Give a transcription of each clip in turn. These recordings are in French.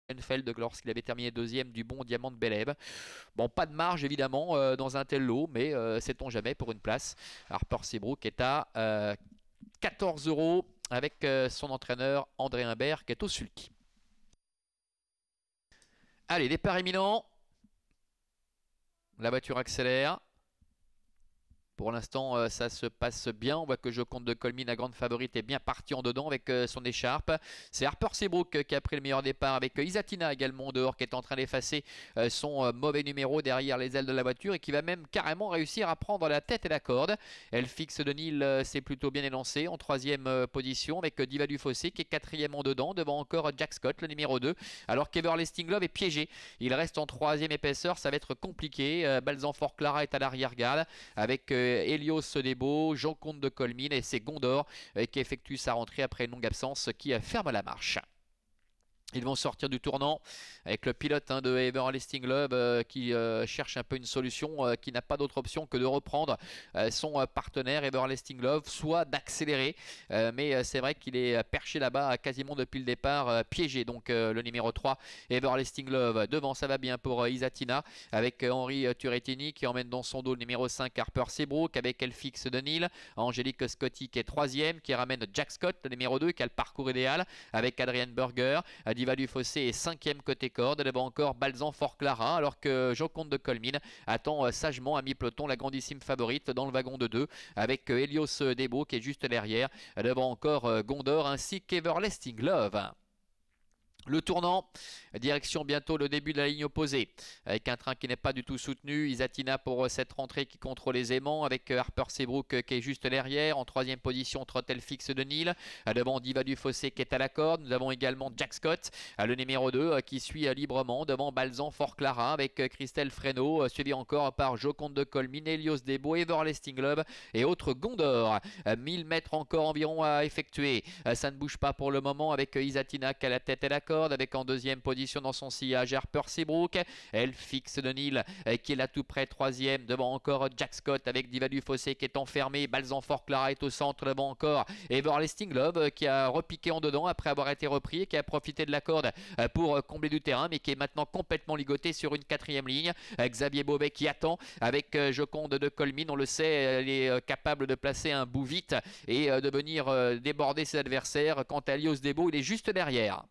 Schoenfeld lorsqu'il avait terminé deuxième du bon Diamant de Bélève. Bon, pas de marge évidemment dans un tel lot, mais sait-on jamais pour une place. Harper Seabrook est à 14 € avec son entraîneur André Humbert qui est au sulky. Allez, départ imminent. La voiture accélère. Pour l'instant, ça se passe bien. On voit que Joconde de Colmine, la grande favorite, est bien partie en dedans avec son écharpe. C'est Harper Seabrook qui a pris le meilleur départ avec Isatina également dehors qui est en train d'effacer son mauvais numéro derrière les ailes de la voiture et qui va même carrément réussir à prendre la tête et la corde. Elle fixe de Nil s'est plutôt bien élancé en troisième position avec Diva du Fossé qui est quatrième en dedans, devant encore Jack Scott, le numéro 2. Alors qu'Everlasting Love est piégé. Il reste en troisième épaisseur, ça va être compliqué. Balzan Fort Clara est à l'arrière-garde avec Helios Debo, Joconde de Colmine et c'est Gondor qui effectue sa rentrée après une longue absence qui ferme la marche. Ils vont sortir du tournant avec le pilote de Everlasting Love qui cherche un peu une solution, qui n'a pas d'autre option que de reprendre son partenaire Everlasting Love, soit d'accélérer. Mais c'est vrai qu'il est perché là-bas quasiment depuis le départ, piégé. Donc le numéro 3, Everlasting Love. Devant, ça va bien pour Isatina avec Henri Turrettini qui emmène dans son dos le numéro 5, Harper Seabrook avec Elfix de Nil. Angélique Scotty qui est troisième, qui ramène Jack Scott, le numéro 2, qui a le parcours idéal avec Adrian Burger. Diva du Fossé est cinquième côté corde. Devant encore Balzan Fort Clara, alors que Joconde de Colmine attend sagement à mi-peloton la grandissime favorite dans le wagon de 2 avec Helios Debo qui est juste derrière. Devant encore Gondor ainsi qu'Everlasting Love. Le tournant, direction bientôt le début de la ligne opposée, avec un train qui n'est pas du tout soutenu. Isatina pour cette rentrée qui contrôle les aimants, avec Harper Seabrook qui est juste derrière. En troisième position, Trottel Fixe de Nil. Devant Diva du Fossé qui est à la corde. Nous avons également Jack Scott, le numéro 2, qui suit librement. Devant Balzan Fort Clara, avec Christelle Fresneau, suivi encore par Joconde de Colmine, Helios Debo, Everlasting Love et autres Gondor. 1000 mètres encore environ à effectuer. Ça ne bouge pas pour le moment avec Isatina qui a la tête et la corde, avec en deuxième position dans son sillage Harper Seabrook. Elle fixe de Nil qui est là tout près, troisième. Devant encore Jack Scott avec Diva du Fossé qui est enfermé. Balzan Fort Clara est au centre. Devant encore Everlasting Love qui a repiqué en dedans après avoir été repris et qui a profité de la corde pour combler du terrain, mais qui est maintenant complètement ligoté sur une quatrième ligne. Xavier Beauvais qui attend avec Joconde de Colmine. On le sait, elle est capable de placer un bout vite et de venir déborder ses adversaires. Quant à Helios Debo, il est juste derrière.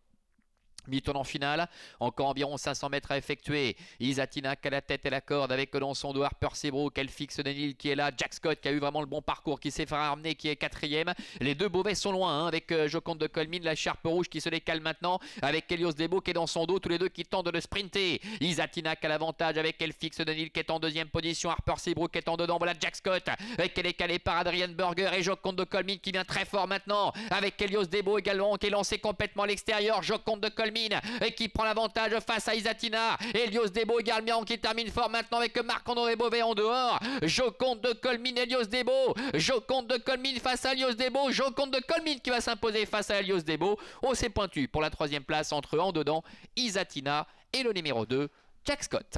Mi-tournant final, encore environ 500 mètres à effectuer. Isatina qui a la tête et la corde avec dans son dos Harper Seabrook, elle fixe de Nil qui est là. Jack Scott qui a eu vraiment le bon parcours, qui s'est fait ramener, qui est quatrième. Les deux Beauvais sont loin avec Joconde de Colmine, la charpe rouge qui se décale maintenant avec Helios Debo qui est dans son dos, tous les deux qui tentent de sprinter. Isatina qui a l'avantage avec elle fixe de Nil qui est en deuxième position. Harper Seabrook qui est en dedans. Voilà Jack Scott qui est décalé par Adrian Burger et Joconde de Colmine qui vient très fort maintenant avec Helios Debo également qui est lancé complètement à l'extérieur. Joconde de Colmine et qui prend l'avantage face à Isatina. Helios Debo également qui termine fort maintenant avec Marc-André Beauvais en dehors. Joconde de Colmine, Helios Debo. Joconde de Colmine face à Helios Debo. Joconde de Colmine qui va s'imposer face à Helios Debo. Oh, c'est pointu pour la troisième place entre en dedans Isatina et le numéro 2, Jack Scott.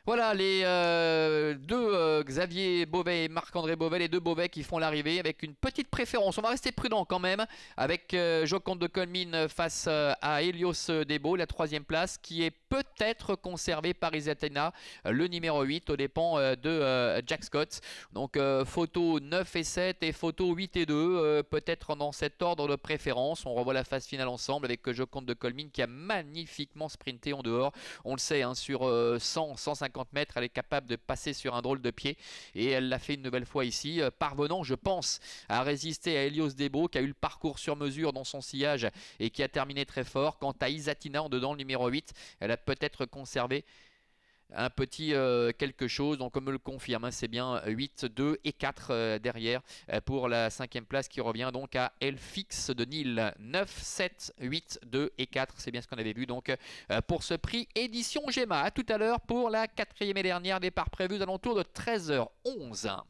Voilà les deux Xavier Beauvais et Marc-André Beauvais, les deux Beauvais qui font l'arrivée avec une petite préférence. On va rester prudent quand même avec Joconde de Colmine face à Helios Debo, la troisième place qui est peut-être conservée par Isatina, le numéro 8 aux dépens de Jack Scott. Donc photo 9 et 7 et photo 8 et 2, peut-être dans cet ordre de préférence. On revoit la phase finale ensemble avec Joconde de Colmine qui a magnifiquement sprinté en dehors. On le sait, hein, sur 100-150 mètres, elle est capable de passer sur un drôle de pied et elle l'a fait une nouvelle fois ici, parvenant, je pense, à résister à Helios Debo qui a eu le parcours sur mesure dans son sillage et qui a terminé très fort. Quant à Isatina en dedans, le numéro 8, elle a peut-être conservé un petit quelque chose, donc on me le confirme, hein, c'est bien 8, 2 et 4 derrière pour la cinquième place qui revient donc à Elfix de Nil. 9, 7, 8, 2 et 4, c'est bien ce qu'on avait vu donc pour ce prix édition GEMA. À tout à l'heure pour la quatrième et dernière, départ prévu aux alentours de 13h11.